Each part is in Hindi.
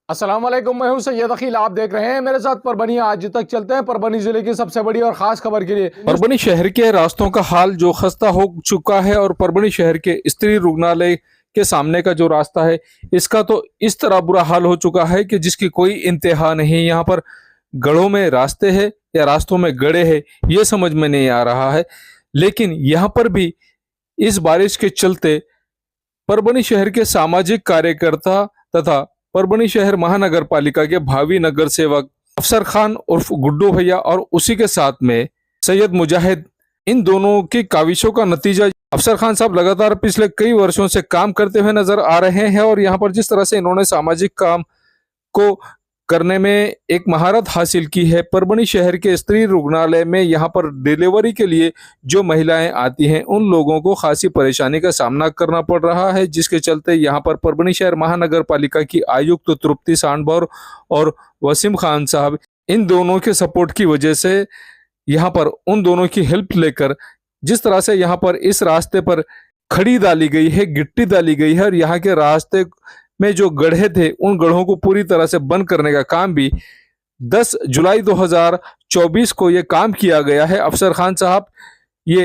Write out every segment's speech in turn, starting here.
अस्सलाम वालेकुम, मैं हूं सैयद अखिल। आप देख रहे हैं मेरे साथ परभनी। आज तक चलते हैं परभनी जिले की सबसे बड़ी और खास खबर के लिए। परभनी शहर के रास्तों का हाल जो खस्ता हो चुका है और परभनी शहर के स्त्री रुग्णालय के सामने का जो रास्ता है इसका तो इस तरह बुरा हाल हो चुका है कि जिसकी कोई इंतहा नहीं। यहाँ पर गढ़ों में रास्ते हैं या रास्तों में गड्ढे हैं ये समझ में नहीं आ रहा है। लेकिन यहाँ पर भी इस बारिश के चलते परभनी शहर के सामाजिक कार्यकर्ता तथा परभनी शहर महानगर पालिका के भावी नगर सेवक अफसर खान उर्फ गुड्डू भैया और उसी के साथ में सैयद मुजाहिद, इन दोनों की काविशों का नतीजा अफसर खान साहब लगातार पिछले कई वर्षों से काम करते हुए नजर आ रहे हैं। और यहाँ पर जिस तरह से इन्होंने सामाजिक काम को करने में एक महारत हासिल की है, परभनी शहर के स्त्री रुग्णालय में यहाँ पर डिलीवरी के लिए जो महिलाएं आती हैं उन लोगों को खासी परेशानी का सामना करना पड़ रहा है, जिसके चलते यहाँ पर परभनी शहर महानगर पालिका की आयुक्त तृप्ति सांडभौर और वसीम खान साहब, इन दोनों के सपोर्ट की वजह से यहाँ पर उन दोनों की हेल्प लेकर जिस तरह से यहाँ पर इस रास्ते पर खड़ी डाली गई है, गिट्टी डाली गई है और यहाँ के रास्ते में जो गड्ढे थे उन गड्ढों को पूरी तरह से बंद करने का काम भी 10 जुलाई 2024 को ये काम किया गया है। अफसर खान साहब ये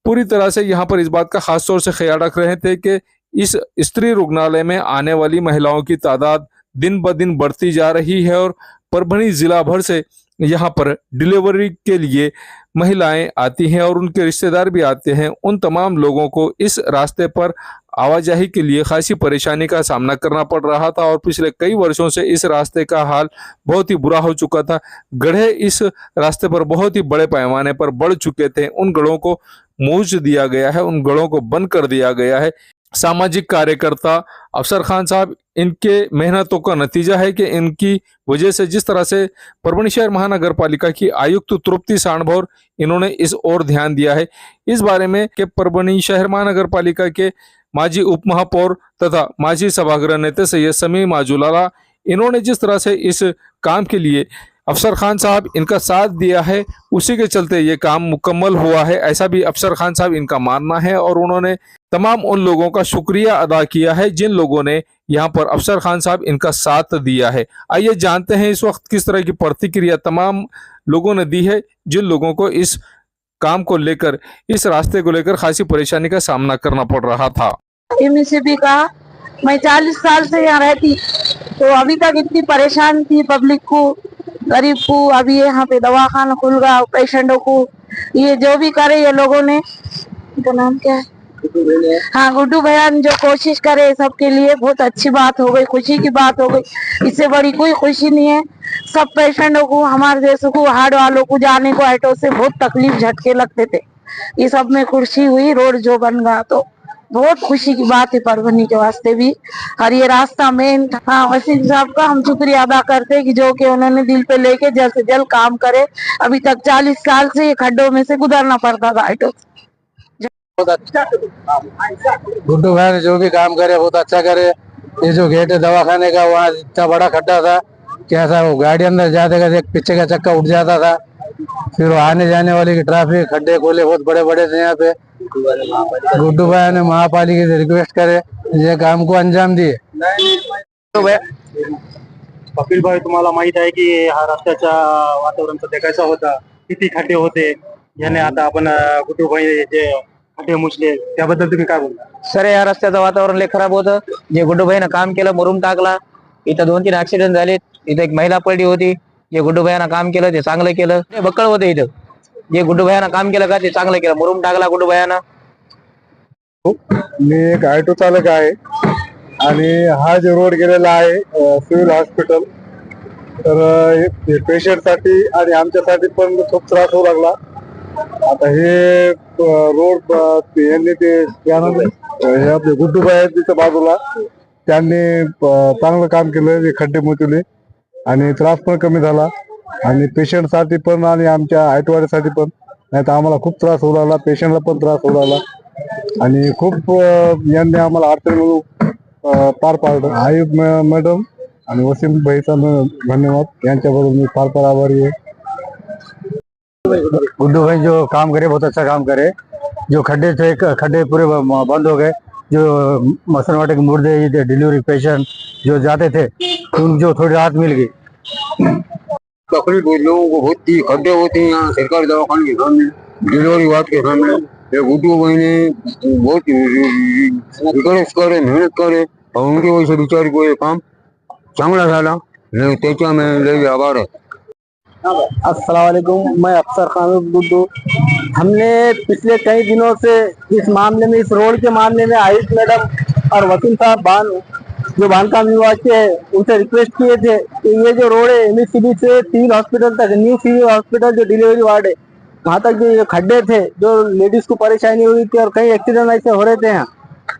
पूरी तरह से यहाँ पर इस बात का खास तौर से ख्याल रख रहे थे कि इस स्त्री रुग्णालय में आने वाली महिलाओं की तादाद दिन ब दिन बढ़ती जा रही है और परभनी जिला भर से यहाँ पर डिलीवरी के लिए महिलाएं आती हैं और उनके रिश्तेदार भी आते हैं। उन तमाम लोगों को इस रास्ते पर आवाजाही के लिए खासी परेशानी का सामना करना पड़ रहा था और पिछले कई वर्षों से इस रास्ते का हाल बहुत ही बुरा हो चुका था। गड्ढे इस रास्ते पर बहुत ही बड़े पैमाने पर बढ़ चुके थे, उन गड्ढों को मूछ दिया गया है, उन गड्ढों को बंद कर दिया गया है। सामाजिक कार्यकर्ता अफसर खान साहब, इनके मेहनतों का नतीजा है कि इनकी वजह से जिस तरह से परभनी शहर महानगर पालिका की आयुक्त तृप्ति सांडभौर इन्होंने इस ओर ध्यान दिया है। इस बारे में कि परभनी शहर महानगर पालिका के माजी उप महापौर तथा माजी सभागृह नेता सैयद समी माजुलाला, इन्होंने जिस तरह से इस काम के लिए अफसर खान साहब इनका साथ दिया है उसी के चलते ये काम मुकम्मल हुआ है, ऐसा भी अफसर खान साहब इनका मानना है। और उन्होंने तमाम उन लोगों का शुक्रिया अदा किया है जिन लोगों ने यहाँ पर अफसर खान साहब इनका साथ दिया है। आइए जानते हैं इस वक्त किस तरह की प्रतिक्रिया तमाम लोगों ने दी है जिन लोगों को इस काम को लेकर, इस रास्ते को लेकर खासी परेशानी का सामना करना पड़ रहा था। भी कहा मैं 40 साल से यहाँ रहती तो अभी तक इतनी परेशान थी पब्लिक को, गरीब को। अभी यहाँ पे दवाखाना खुल गया, पेशेंटों को ये जो भी करे ये लोगों ने, इनका नाम क्या है, हाँ गुड्डू भैया ने जो कोशिश करे सबके लिए बहुत अच्छी बात हो गई, खुशी की बात हो गई। इससे बड़ी कोई खुशी नहीं है। सब पेशेंटों को, हमारे जैसे को, हार्ट वालों को जाने को ऑटो से बहुत तकलीफ झटके लगते थे, ये सब में खुशी हुई। रोड जो बन गया तो बहुत खुशी की बात है परभनी के वास्ते भी। और ये रास्ता मेन, हाँ वसीम साहब का हम शुक्रिया अदा करते हैं कि जो कि उन्होंने दिल पे लेके जल्द से जल्द काम करे। अभी तक 40 साल से ये खड्डों में से गुजरना पड़ता था ऑटो। बहुत अच्छा गुड्डू भाई ने जो भी काम करे बहुत अच्छा करे। ये जो गेट है दवाखाने का, वहाँ इतना बड़ा खड्डा था क्या था, वो गाड़ी अंदर जाते का एक पीछे का चक्का उठ जाता था। फिर वो आने जाने वाली की ट्रैफिक खड्डे खोले बहुत बड़े बड़े थे यहाँ पे। गुड्डू भाई ने महापालिका से रिक्वेस्ट करे ये काम को अंजाम दिए। कपिल भाई, तुम्हाला माहित आहे की हा रस्त्याच्या वातावरण सध्या कसं होता, किती खड्डे होते, याने आता आपण गुड्डू भाई जे खड्डे मुचले त्याबद्दल तुम्ही काय बोलता? सर या रस्त्याचं वातावरण लय खराब होतं, जे गुड्डू भाईनं काम केलं, मुरुम टाकला, इथं 2-3 ऍक्सिडेंट झाले, इथं एक महिला पडली होती, जे गुड्डू भाईनं काम केलं ते चांगलं केलं, ते बक्कळ होते इथं, जे गुड्डू भाईनं काम केलं का ते चांगलं केलं, मुरुम टाकला गुड्डू भाईनं। मी एक ऑटो चालक आहे आणि हा जो रोड गेलेला आहे सिव्हिल हॉस्पिटल, तर पेशंटसाठी आणि आमच्यासाठी पण खूप त्रास होऊ लागला। आता हे रोड यांनी ते हे आपले गुड्डूबाई आहेत तिच्या बाजूला, त्यांनी चांगलं काम केलं, ते खड्डे मुचवले आणि त्रास पण कमी झाला आणि पेशंटसाठी पण आणि आमच्या ऑटोवाल्यासाठी पण, नाही तर आम्हाला खूप त्रास होऊ लागला, पेशंटला पण त्रास होऊ लागला आणि खूप यांनी आम्हाला अडचणीमधून पार पाडलं। आयुब मॅडम आणि वसीम भाईचा धन्यवाद, यांच्याबरोबर मी फार फार आभारी आहे। गुड्डू भाई जो काम करे बहुत अच्छा काम करे, जो खड्डे थे खड्डे पूरे बंद हो गए, जो मसनवाटे के मुर्दे डिलीवरी पेशेंट जो जाते थे तो उनको जो थोड़ी राहत मिल गई। तकलीफ लोगों को बहुत थी, खड्डे होते हैं यहाँ सरकारी दवाखाने के सामने, डिलीवरी वार्ड के सामने। ये गुड्डू भाई ने बहुत रिक्वेस्ट करे, मेहनत करे और उनकी वजह से बेचारी को ये काम चांगला झाला। त्याच्या में लई आभार है। अस्सलाम वालेकुम, मैं अफसर खान गुड्डू। हमने पिछले कई दिनों से इस मामले में, इस रोड के मामले में आयुष मैडम और वकील साहब जो बांधकाम विभाग के हैं उनसे रिक्वेस्ट किए थे कि ये जो रोड है MSCB से सिविल हॉस्पिटल तक, न्यू सिविल हॉस्पिटल जो डिलीवरी वार्ड है वहाँ तक जो खड्डे थे, जो लेडीज को परेशानी हुई थी और कई एक्सीडेंट ऐसे हो रहे थे यहाँ,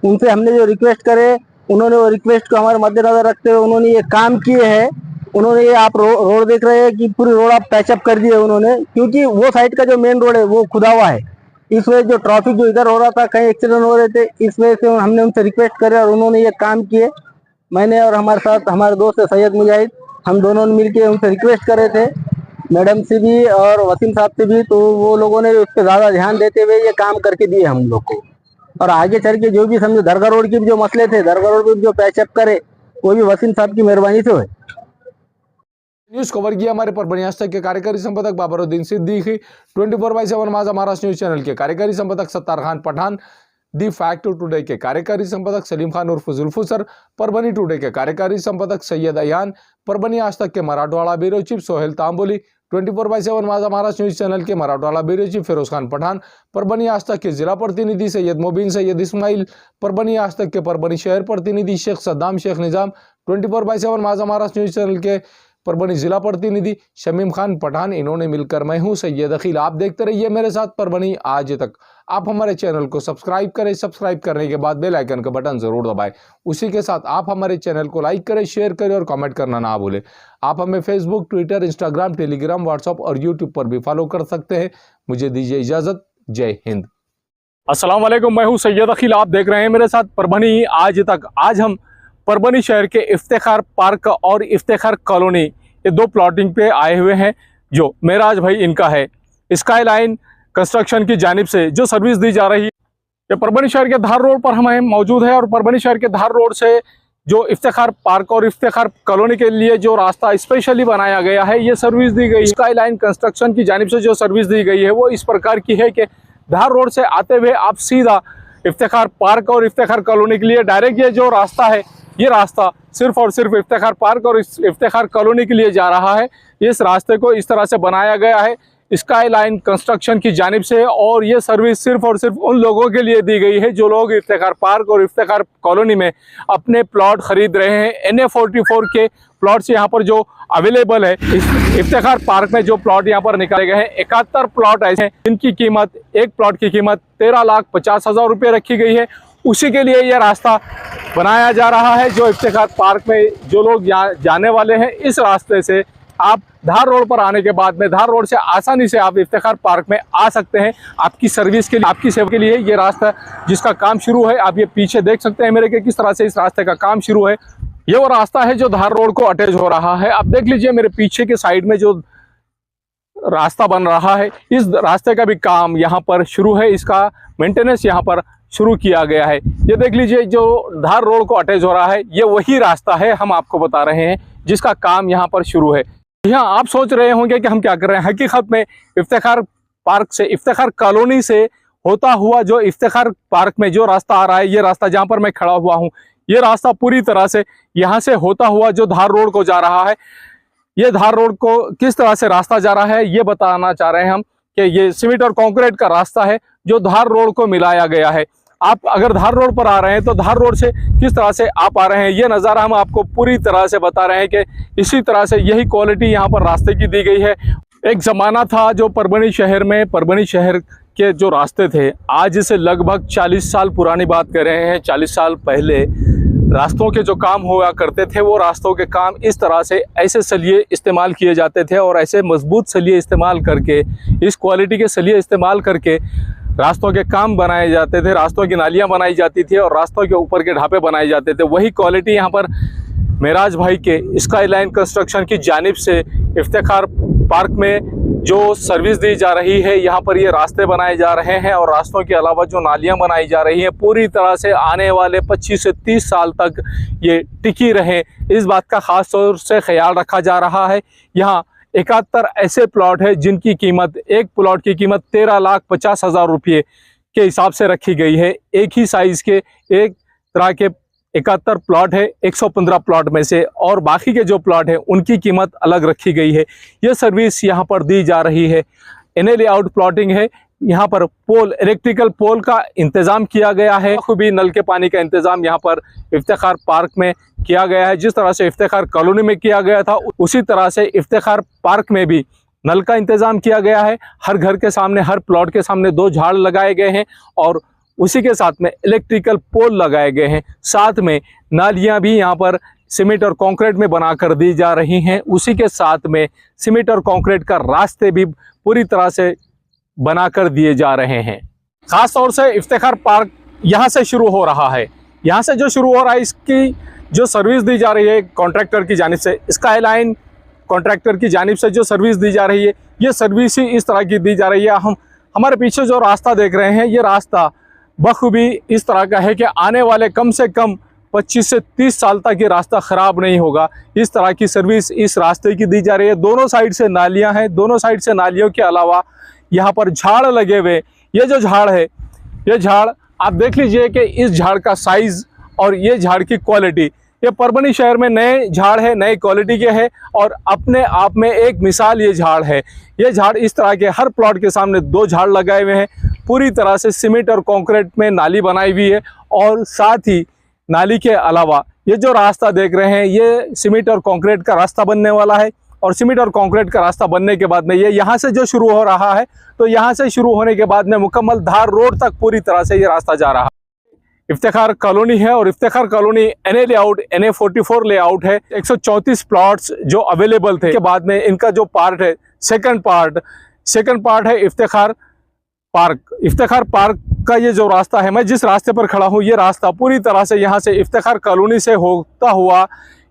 उनसे हमने जो रिक्वेस्ट करे उन्होंने वो रिक्वेस्ट को हमारे मद्देनजर रखते हुए उन्होंने ये काम किए हैं। उन्होंने ये आप रोड देख रहे हैं कि पूरी रोड आप पैचअप कर दिए उन्होंने, क्योंकि वो साइड का जो मेन रोड है वो खुदा हुआ है। इस वजह जो ट्रैफिक जो इधर हो रहा था, कई एक्सीडेंट हो रहे थे, इस वजह से हमने उनसे रिक्वेस्ट करे और उन्होंने ये काम किए। मैंने और हमारे साथ हमारे दोस्त है सैयद मुजाहिद, हम दोनों ने मिलकर उनसे रिक्वेस्ट करे थे, मैडम से भी और वसीम साहब से भी, तो वो लोगों ने उस पर ज़्यादा ध्यान देते हुए ये काम करके दिए हम लोग को। और आगे चल के जो भी समझो दरगाह रोड के भी जो मसले थे, दरगाह रोड पे जो पैचअप करे वो भी वसीम साहब की मेहरबानी से हुए। न्यूज कवर किया हमारे परभणी आज तक के कार्यकारी संपादक बाबरुद्दीन सिद्दीकी, 24/7 माझा महाराष्ट्र न्यूज चैनल के कार्यकारी संपादक Sattar Khan Pathan, the fact today के कार्यकारी संपादक सलीम खान उर्फ जुल्फुसर, परभणी टुडे के कार्यकारी संपादक सैयद अयान, परभणी आज तक के मराठवाड़ा ब्यूरो चीफ सोहेल तांबोली, 24/7 माझा महाराष्ट्र न्यूज चैनल के मराठवाड़ा ब्यूरो चीफ फिरोज खान पठान, परभणी आज तक के जिला प्रतिनिधि सैयद मोबिन सैयद इस्माइल, परभणी आज तक के परभणी शहर प्रतिनिधि शेख सद्दाम शेख निजाम, 24/7 माझा महाराष्ट्र न्यूज चैनल के परभणी जिला प्रतिनिधि शमीम खान पठान, इन्होंने मिलकर मैं हूं सैयद अखिल। आप देखते रहिए मेरे साथ परभणी आज तक। आप हमारे चैनल को सब्सक्राइब करें, सब्सक्राइब करने के बाद बेल आइकन का बटन जरूर दबाएं। उसी के साथ आप हमारे चैनल को लाइक करें, शेयर करें और कमेंट करना ना भूलें। आप हमें Facebook, Twitter, Instagram, Telegram, WhatsApp और यूट्यूब पर भी फॉलो कर सकते हैं। मुझे दीजिए इजाजत। जय हिंद। अस्सलाम वालेकुम, मैं हूं सैयद अखिल। आप देख रहे हैं मेरे साथ परभणी आज तक। आज हम परभणी शहर के इफ्तिखार पार्क और इफ्तिखार कॉलोनी, ये दो प्लॉटिंग पे आए हुए हैं जो मेराज भाई इनका है। स्काई लाइन कंस्ट्रक्शन की जानिब से जो सर्विस दी जा रही है, ये परभणी शहर के धार रोड पर हम मौजूद है। और परभणी शहर के धार रोड से जो इफ्तिखार पार्क और इफ्तिखार कॉलोनी के लिए जो रास्ता स्पेशली बनाया गया है, ये सर्विस दी गई। स्काई लाइन कंस्ट्रक्शन की जानिब से जो सर्विस दी गई है वो इस प्रकार की है कि धार रोड से आते हुए आप सीधा इफ्तिखार पार्क और इफ्तिखार कॉलोनी के लिए डायरेक्ट ये जो रास्ता है, ये रास्ता सिर्फ और सिर्फ इफ्तिखार पार्क और इफ्तिखार कॉलोनी के लिए जा रहा है। इस रास्ते को इस तरह से बनाया गया है स्काई लाइन कंस्ट्रक्शन की जानिब से, और ये सर्विस सिर्फ और सिर्फ उन लोगों के लिए दी गई है जो लोग इफ्तिखार पार्क और इफ्तिखार कॉलोनी में अपने प्लॉट खरीद रहे हैं। NA44 के प्लॉट्स यहाँ पर जो अवेलेबल है, इस इफ्तिखार पार्क में जो प्लॉट यहाँ पर निकाले गए हैं, 71 प्लॉट ऐसे हैं जिनकी कीमत, एक प्लॉट की कीमत 13,50,000 रुपये रखी गई है। उसी के लिए यह रास्ता बनाया जा रहा है जो इफ्तिखार पार्क में जो लोग जाने वाले हैं, इस रास्ते से आप धार रोड पर आने के बाद में धार रोड से आसानी से आप इफ्तिखार पार्क में आ सकते हैं। आपकी सर्विस के लिए, आपकी सेवा के लिए ये रास्ता जिसका काम शुरू है, आप ये पीछे देख सकते हैं मेरे के किस तरह से इस रास्ते का काम शुरू है। ये वो रास्ता है जो धार रोड को अटैच हो रहा है। आप देख लीजिए मेरे पीछे के साइड में जो रास्ता बन रहा है, इस रास्ते का भी काम यहाँ पर शुरू है, इसका मेंटेनेंस यहाँ पर शुरू किया गया है। ये देख लीजिए जो धार रोड को अटैच हो रहा है, ये वही रास्ता है हम आपको बता रहे हैं जिसका काम यहाँ पर शुरू है। यहाँ आप सोच रहे होंगे कि हम क्या कर रहे हैं। हकीकत में इफ्तिखार पार्क से, इफ्तिखार कॉलोनी से होता हुआ जो इफ्तिखार पार्क में जो रास्ता आ रहा है, ये रास्ता जहाँ पर मैं खड़ा हुआ हूँ, ये रास्ता पूरी तरह से यहाँ से होता हुआ जो धार रोड को जा रहा है, ये धार रोड को किस तरह से रास्ता जा रहा है ये बताना चाह रहे हैं हम कि ये सीमेंट और कंक्रीट का रास्ता है जो धार रोड को मिलाया गया है। आप अगर धार रोड पर आ रहे हैं तो धार रोड से किस तरह से आप आ रहे हैं, ये नज़ारा हम आपको पूरी तरह से बता रहे हैं कि इसी तरह से यही क्वालिटी यहाँ पर रास्ते की दी गई है। एक ज़माना था जो परभणी शहर में, परभणी शहर के जो रास्ते थे, आज से लगभग 40 साल पुरानी बात कर रहे हैं। 40 साल पहले रास्तों के जो काम हुआ करते थे, वो रास्तों के काम इस तरह से ऐसे सलिए इस्तेमाल किए जाते थे और ऐसे मजबूत सलिए इस्तेमाल करके, इस क्वालिटी के सलिए इस्तेमाल करके रास्तों के काम बनाए जाते थे, रास्तों की नालियां बनाई जाती थी और रास्तों के ऊपर के ढापे बनाए जाते थे। वही क्वालिटी यहाँ पर मेराज भाई के स्काईलाइन कंस्ट्रक्शन की जानिब से इफ्तिखार पार्क में जो सर्विस दी जा रही है, यहाँ पर ये रास्ते बनाए जा रहे हैं और रास्तों के अलावा जो नालियाँ बनाई जा रही हैं पूरी तरह से आने वाले 25 से 30 साल तक ये टिकी रहें, इस बात का ख़ास तौर से ख्याल रखा जा रहा है। यहाँ 71 ऐसे प्लॉट है जिनकी कीमत, एक प्लॉट की कीमत 13,50,000 रुपये के हिसाब से रखी गई है। एक ही साइज़ के एक तरह के 71 प्लॉट है 115 प्लॉट में से, और बाकी के जो प्लॉट है उनकी कीमत अलग रखी गई है। ये सर्विस यहाँ पर दी जा रही है। एनए लेआउट प्लॉटिंग है। यहाँ पर पोल, इलेक्ट्रिकल पोल का इंतज़ाम किया गया है। खूबी नल के पानी का इंतज़ाम यहाँ पर इफ्तिखार पार्क में किया गया है। जिस तरह से इफ्तिखार कॉलोनी में किया गया था उसी तरह से इफ्तिखार पार्क में भी नल का इंतज़ाम किया गया है। हर घर के सामने, हर प्लॉट के सामने 2 झाड़ लगाए गए हैं और उसी के साथ में इलेक्ट्रिकल पोल लगाए गए हैं। साथ में नालियां भी यहाँ पर सीमेंट और कंक्रीट में बनाकर दी जा रही हैं। उसी के साथ में सीमेंट और कंक्रीट का रास्ते भी पूरी तरह से बनाकर दिए जा रहे हैं। ख़ास तौर से इफ्तिखार पार्क यहाँ से शुरू हो रहा है। यहाँ से जो शुरू हो रहा है, इसकी जो सर्विस दी जा रही है कॉन्ट्रैक्टर की जानिब से, स्काईलाइन कॉन्ट्रैक्टर की जानिब से जो सर्विस दी जा रही है, ये सर्विस ही इस तरह की दी जा रही है। हमारे पीछे जो रास्ता देख रहे हैं, ये रास्ता बखूबी इस तरह का है कि आने वाले कम से कम 25 से 30 साल तक ये रास्ता ख़राब नहीं होगा। इस तरह की सर्विस इस रास्ते की दी जा रही है। दोनों साइड से नालियां हैं। दोनों साइड से नालियों के अलावा यहाँ पर झाड़ लगे हुए। ये जो झाड़ है, ये झाड़ आप देख लीजिए कि इस झाड़ का साइज़ और ये झाड़ की क्वालिटी, ये परभणी शहर में नए झाड़ है, नए क्वालिटी के हैं और अपने आप में एक मिसाल ये झाड़ है। ये झाड़ इस तरह के हर प्लॉट के सामने 2 झाड़ लगाए हुए हैं। पूरी तरह से सीमेंट और कंक्रीट में नाली बनाई हुई है और साथ ही नाली के अलावा ये जो रास्ता देख रहे हैं, ये सीमेंट और कंक्रीट का रास्ता बनने वाला है। और सीमेंट और कंक्रीट का रास्ता बनने के बाद में ये यहाँ से जो शुरू हो रहा है, तो यहाँ से शुरू होने के बाद में मुकम्मल धार रोड तक पूरी तरह से ये रास्ता जा रहा है। इफ्तिखार कॉलोनी है और Iftikhar colony NA layout, NA 44 layout है। 134 प्लॉट्स जो अवेलेबल थे के बाद में इनका जो पार्ट है, सेकंड पार्ट है इफ्तिखार पार्क। इफ्तिखार पार्क का ये जो रास्ता है, मैं जिस रास्ते पर खड़ा हूँ, ये रास्ता पूरी तरह से यहाँ से इफ्तिखार कॉलोनी से होता हुआ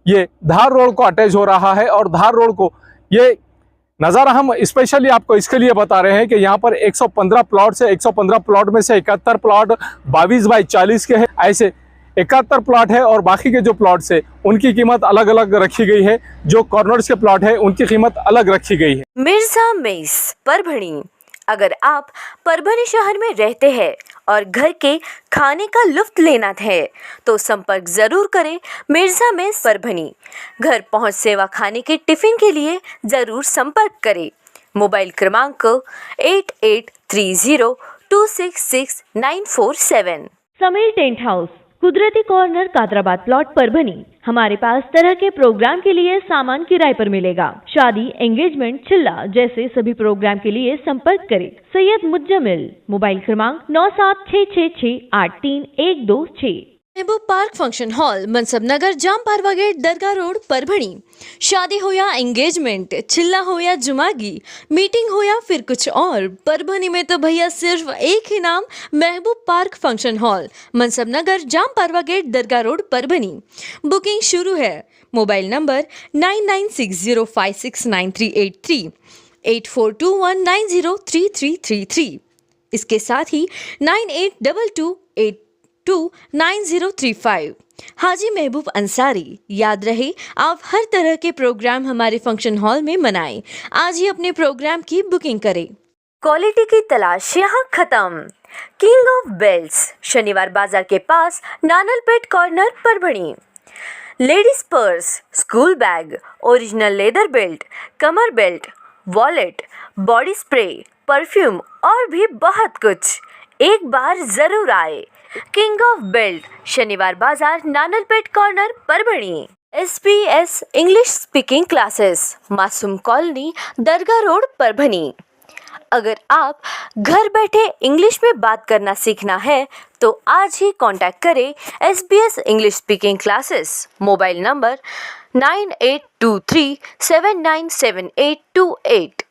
ये धार रोड को अटैच हो रहा है। और धार रोड को ये नज़ारा हम स्पेशली आपको इसके लिए बता रहे हैं कि यहाँ पर 115 प्लॉट से 115 प्लॉट में से 71 प्लॉट 22 बाई 40 के हैं। ऐसे 71 प्लॉट है और बाकी के जो प्लॉट्स है उनकी कीमत अलग अलग रखी गई है। जो कॉर्नर्स के प्लॉट है उनकी कीमत अलग रखी गई है। मिर्जा मेस, परभणी। अगर आप परभणी शहर में रहते हैं और घर के खाने का लुत्फ लेना है तो संपर्क जरूर करें मिर्जा मेस परभणी। घर पहुंच सेवा खाने के टिफिन के लिए जरूर संपर्क करें। मोबाइल क्रमांक 8830266947। समीर टेंट हाउस, कुदरती कॉर्नर, कादराबाद प्लॉट, परभणी। हमारे पास तरह के प्रोग्राम के लिए सामान किराए पर मिलेगा। शादी, एंगेजमेंट, चिल्ला जैसे सभी प्रोग्राम के लिए संपर्क करें सैयद मुज्जमिल। मोबाइल क्रमांक 9766683126। महबूब पार्क फंक्शन हॉल, मनसब नगर, जाम पारवा गेट, दरगाह रोड, परभणी। शादी हो या एंगेजमेंट, चिल्ला हो या जुमागी, मीटिंग हो या फिर कुछ और, परभणी में तो भैया सिर्फ एक ही नाम, महबूब पार्क फंक्शन हॉल, मनसब नगर, जाम पारवा गेट, दरगाह रोड, परभणी। बुकिंग शुरू है। Mobile number 9960569383, 8421903333। इसके साथ ही 9822829035। हाजी महबूब अंसारी। याद रहे, आप हर तरह के प्रोग्राम हमारे फंक्शन हॉल में मनाएं। आज ही अपने प्रोग्राम की बुकिंग करें। क्वालिटी की तलाश यहाँ खत्म। King of belts, Shaniwar Bazar के पास, Nanalpeth corner, Parbhani. Ladies purse, school bag, original leather belt, कमर belt, wallet, body spray, perfume और भी बहुत कुछ। एक बार जरूर आए। King of belt, Shaniwar Bazar, Nanalpeth corner, Parbhani. SPS English speaking classes, Masoom colony, Dargah road, Parbhani. अगर आप घर बैठे इंग्लिश में बात करना सीखना है तो आज ही कांटेक्ट करें SBS English speaking classes. Mobile number 9823797828।